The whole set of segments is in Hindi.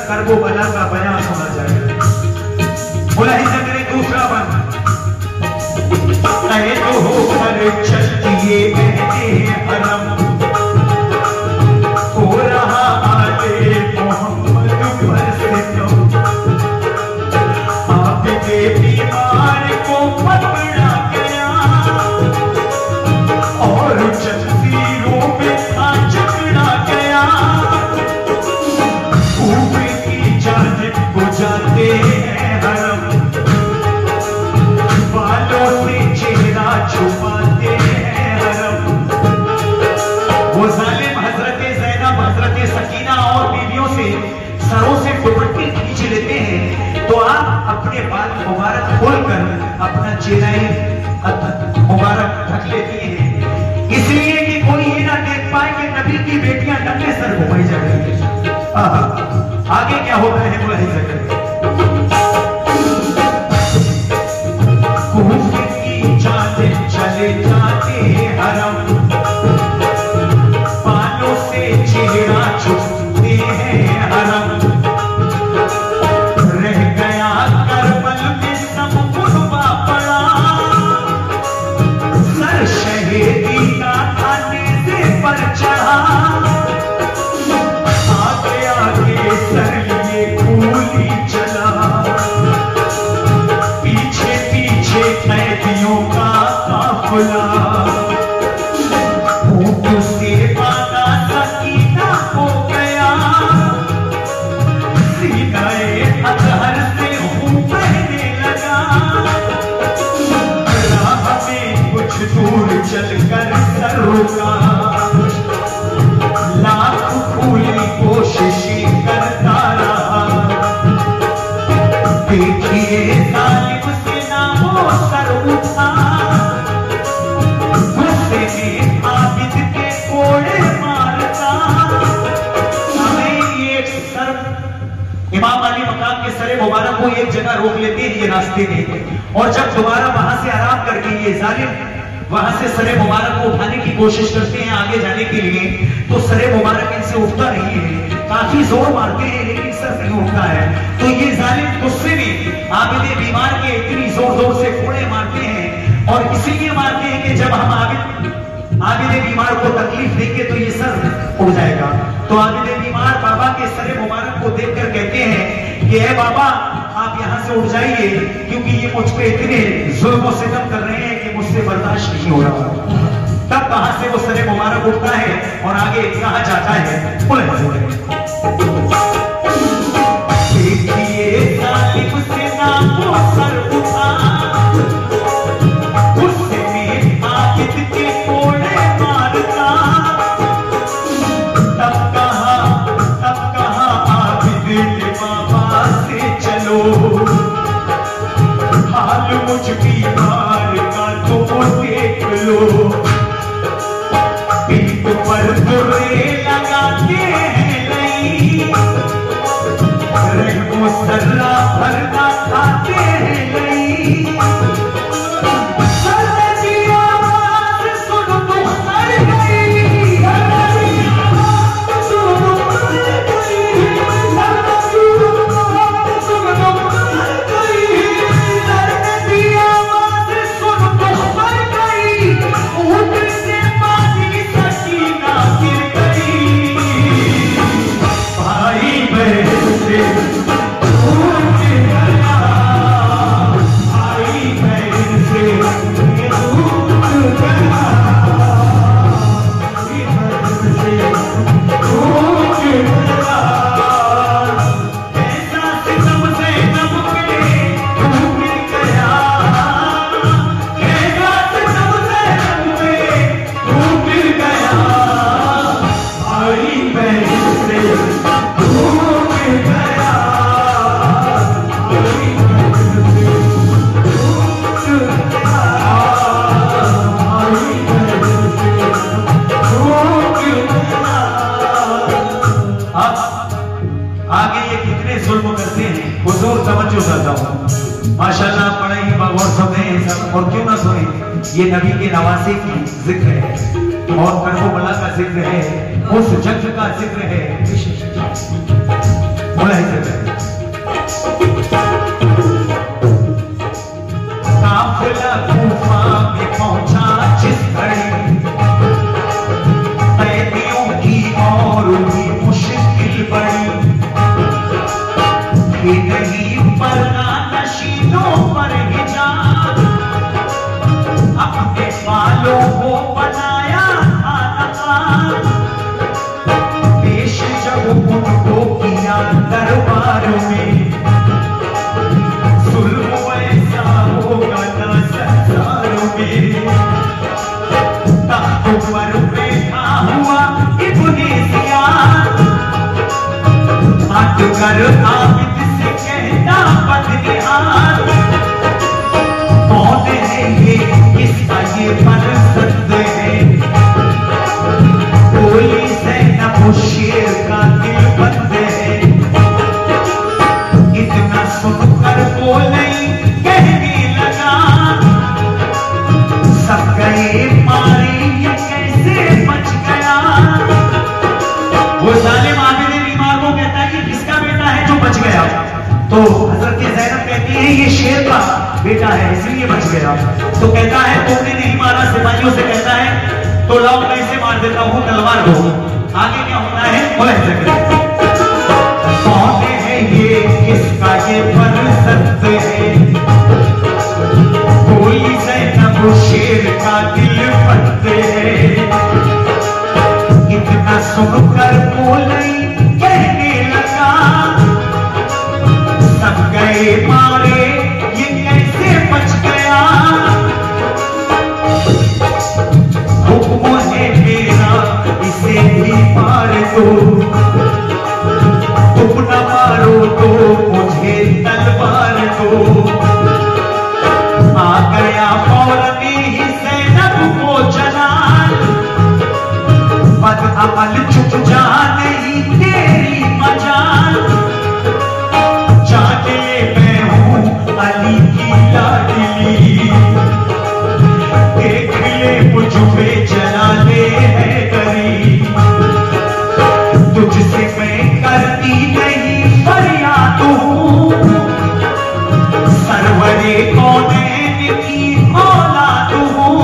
कर वो बला का बयान होना चाहिए। बोला ही करे दूसरा बन कहे तो हो कर चलती हरम हो रहा आले मोहम्मद पर से तो आपके बीमार को पकड़ा गया और जंजीरों में जकड़ा गया। अपना चेहरा मुबारक ढक लेती है, इसलिए कि कोई ये ना देख पाए कि नबी की बेटियां नंगे सर घुमाई जा रही है। आगे क्या होता है वो है जगह की जाते चले जाते हरम, बालों से चेहरा छुपते हैं हरम, रह गया करबल में सब कुर्बा पड़ा, सर शहीदी का खाने से पर चढ़ा, आगे आगे सर लिए खूली चला, पीछे पीछे कैदियों का काफिला, भूख से बागा सकीना हो गया, सीनाए अजहर से खून बहने लगा, राह में कुछ दूर चलकर सर रुका, लाख खूली कोशिशें करता रहा, देखिए जालिम से नामो सर उठा, गुस्से में आबिद के कोड़े मारता, हमें ये सर इमाम अली मकाम के सरे मुबारक को एक जगह रोक लेते हैं ये रास्ते में, और जब दोबारा वहां से आराम करके ये जालिम वहां से सरे मुबारक को उठाने की कोशिश करते हैं आगे जाने के लिए, तो सरे मुबारक इनसे उठता नहीं है, काफी जोर मारते हैं लेकिन सर नहीं उठता है, तो ये जालिम गुस्से में आबिद बीमार के इतनी जोर जोर से कोड़े मारते हैं, और इसीलिए मारते हैं कि जब हम आबिद बीमार को तकलीफ देंगे तो ये सर उड़ जाएगा। तो आबिद बीमार बाबा के सरे मुबारक को देखकर कहते हैं कि है बाबा आप यहां से उठ जाइए, क्योंकि ये मुझ पे इतने जुल्म और सितम कर रहे हैं कि मुझसे बर्दाश्त नहीं हो रहा। तब वहां से वो सरे मुबारक उठता है और आगे कहा जाता है देखिए जालिम से नामो सर उठा, गुस्से में आबिद के कोड़े मारता, तब कहा आबिद ने बाबा से चलो, हाल मुझ बीमार का तो देख लो, पीठ पर बुरे लगाते हैं नहीं, रहमो सर्रा भरना खाते हैं नहीं, सर की आवाज सुन तो सर गई, सर की आवाज सुन तो सर गई, सर की आवाज सुन तो सर गई, सर की आवाज सुन तो सर गई, ऊंट से पानी सकीना गिर गई, भाई बहन से टूट गया, भाई बहन से टूट गया, भाई बहन से टूट गया, ऐसा सितम से नम के टूट गया, ऐसा सितम से नम के टूट गया, भाई बहन से टूट गया, भाई बहन से टूट गया, भाई बहन से टूट गया। आगे ये कितने जुल्म करते हैं हुजूर तवज्जो करता हूँ, माशाल्लाह बड़ा ही गौर सुने सब, और क्यों ना सुने, ये नबी के नवासे की जिक्र है और करबला का जिक्र है, उस जंग का जिक्र है, बड़ा ही जिक्र है। काफिला कूफा में पहुंचा जिस घड़ी, कैदियों की और भी मुश्किल बड़ी, कि नहीं पलना नशीनों पर हिजाब, अपने बालों को बनाया नकाब, पेश जब उनको किया दरबार में, जुल्म ऐसा होगा ना संसार में, तख्त पर बैठा हुआ इब्ने ज़ियाद, हट कर आबिद से कहता बदनिहाल, तो हजरत ज़ैनब कहती है ये शेर का बेटा है इसलिए बच गया। तो कहता है तुमने नहीं मारा, सिपाहियों से कहता है तो लाओ मैं इसे मार देता हूँ, तलवार दो। आगे क्या होता है कौन है ये, किसका ये फर्जंद है, कोई ज़ैनब शेर का दिल बंद है। इतना सुनकर बोली कहने लगा सब गए मारे ये कैसे बच गया। हुक्म है मेरा इसे भी मार दो, तुम न मारो तो मुझे तलवार दो। आ गया फौरन ही ज़ैनब को जलाल, बद अमल चुप जा नहीं तेरी मजाल। जाने मैं हूँ अली की लाडली, देख ले मुझ पे जला ले है डरी। तुझसे मैं करती नहीं फरियाद हूँ, सरवरे कौनैन की औलाद हूँ।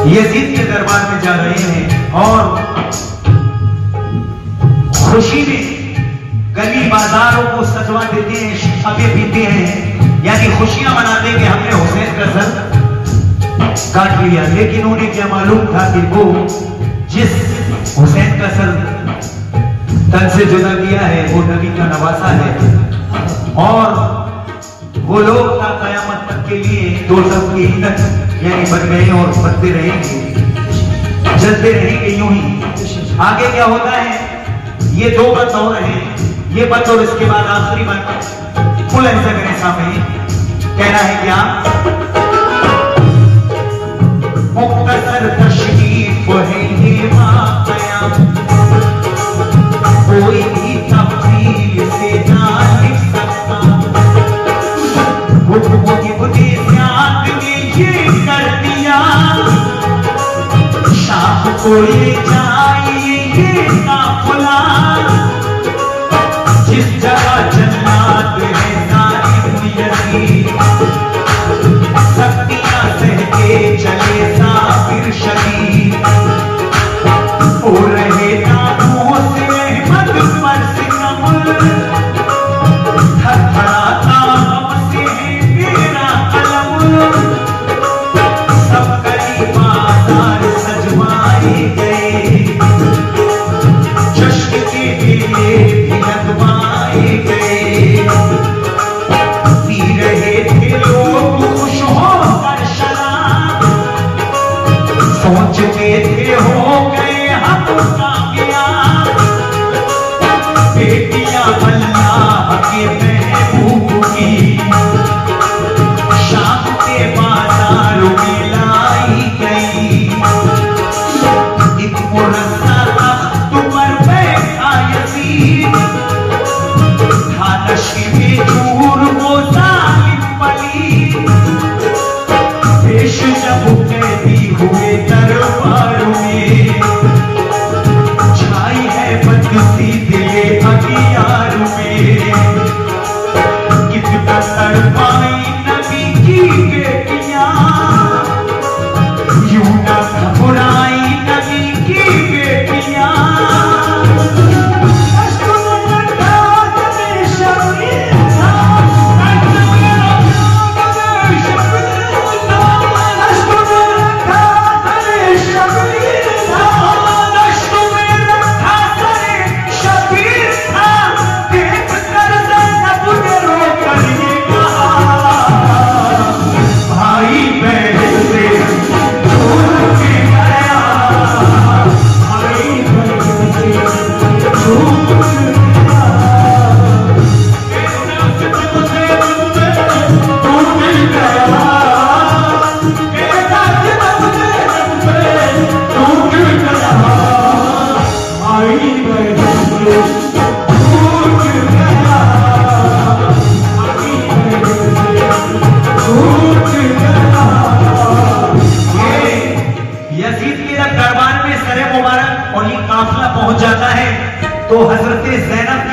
यजीद के दरबार में जा रहे हैं और खुशी में गली बाजारों को सजवा देते हैं, शराबें पीते हैं, यानी खुशियां मनाते हैं कि हमने हुसैन का सर काट लिया। लेकिन उन्हें क्या मालूम था कि वो जिस हुसैन का सर तन से जुदा किया है वो नबी का नवासा है और वो लोग क़यामत तक के लिए दोज़ख की ईंधन यानी बन गए और बनते रहेंगे, जलते रहेंगे यूं ही। आगे क्या होता है, ये दो बंद हो रहे हैं, ये बंद और इसके बाद आखिरी बंद फुल ऐसा मेरे सामने कहना है क्या, मुख्तसर तशरीफ है ये वाक़या, कोई भी तफसील से ना लिख सकता। हुक्म की बुनियाद में ये कर दिया, शाम को ले जाइए ये काफिला, जिस जगह जन्नत है जालिम यजीद, शक्तियां सह के चले साबिर शहीद, हो रहे नामों से अहमद पर सितम, थरथराता हमसे है मेरा कलम, सब गली बाजार सजवाए गए, जश्न के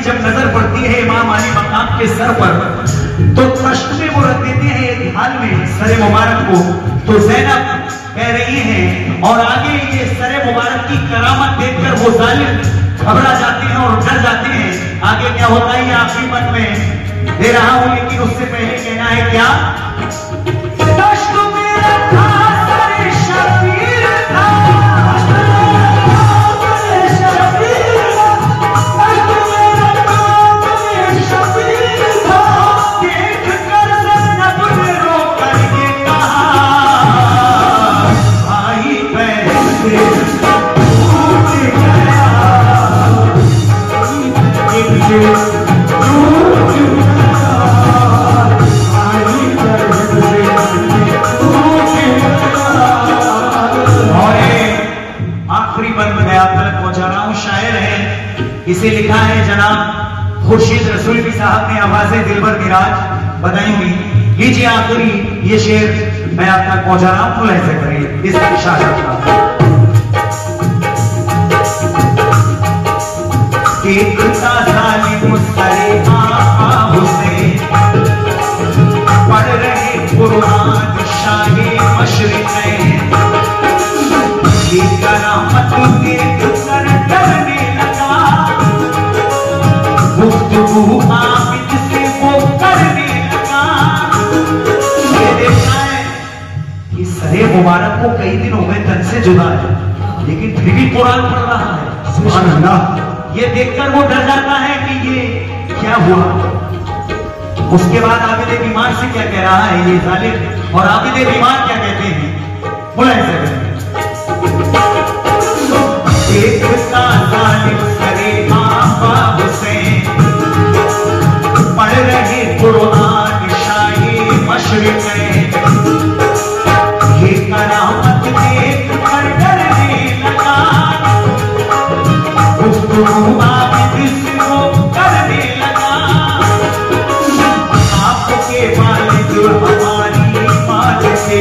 की जब नजर पड़ती है इमाम अली मकाम के सर पर, तो तश्त में वो रख देते हैं एक हाल में सरे मुबारक को। तो ज़ैनब कह रही हैं, और आगे ये सरे मुबारक की करामत देखकर वो जालिम घबरा जाते हैं और डर जाते हैं। आगे क्या होता है ये आखिरी मन में दे रहा हूं, लेकिन उससे पहले कहना है क्या, तश्त में रखा सरे शबीर था, इसे लिखा है जनाब खुर्शीद रसूली साहब ने आवाज़े दिलबर मिराज बनाई हुई। लीजिए आखिरी ये शेर मैं आप तक पहुंचा रहा हूं, ऐसे करिए इस शायद का। पढ़ रहे कुरान शाहे मशरिक़ में, ये करामत देख कर डरने लगा, गुफ्तगू आबिद से वो करने लगा। ये देखा है कि सरे मुबारक को कई दिन हो गए तन से जुदा है, लेकिन फिर भी कुरान पढ़ रहा है। सुभान अल्लाह। ये देखकर वो डर जाता है कि ये क्या हुआ। उसके बाद आबिद बीमार से क्या कह रहा है ये जालिम, और आबिद बीमार क्या कहते हैं, बोला ऐसे एक जालिम सरे आबा हुसैन, पढ़ रहे कुरान शाहे मशरिक़ में, ये करामत देख कर डरने लगा, गुफ्तगू आबिद से वो करने लगा, आपके वालिद हमारी बात से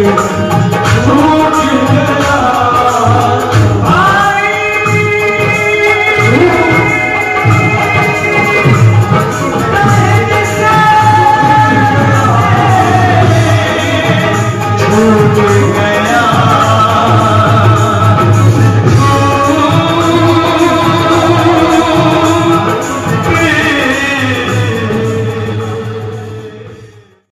के